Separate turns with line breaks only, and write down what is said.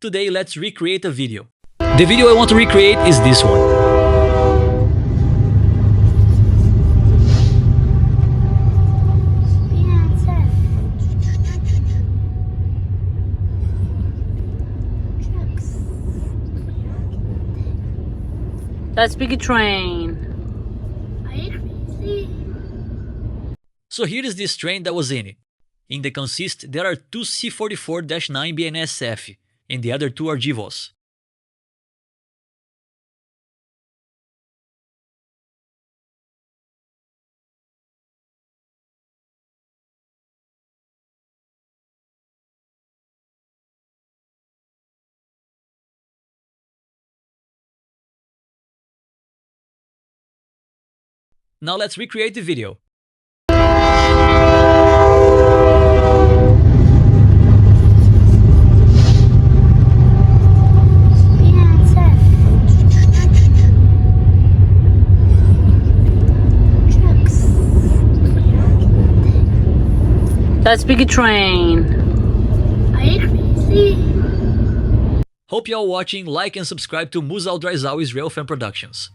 Today let's recreate a video. The video I want to recreate is this one.
That's big train.
Are you crazy?
So here is this train that was in it. In the consist, there are two C44-9 BNSF, and the other two are GVOS. Now let's recreate the video.
That's big train.
Are you crazy?
Hope you all watching, like and subscribe to Musal Drizal Israel Fan Productions.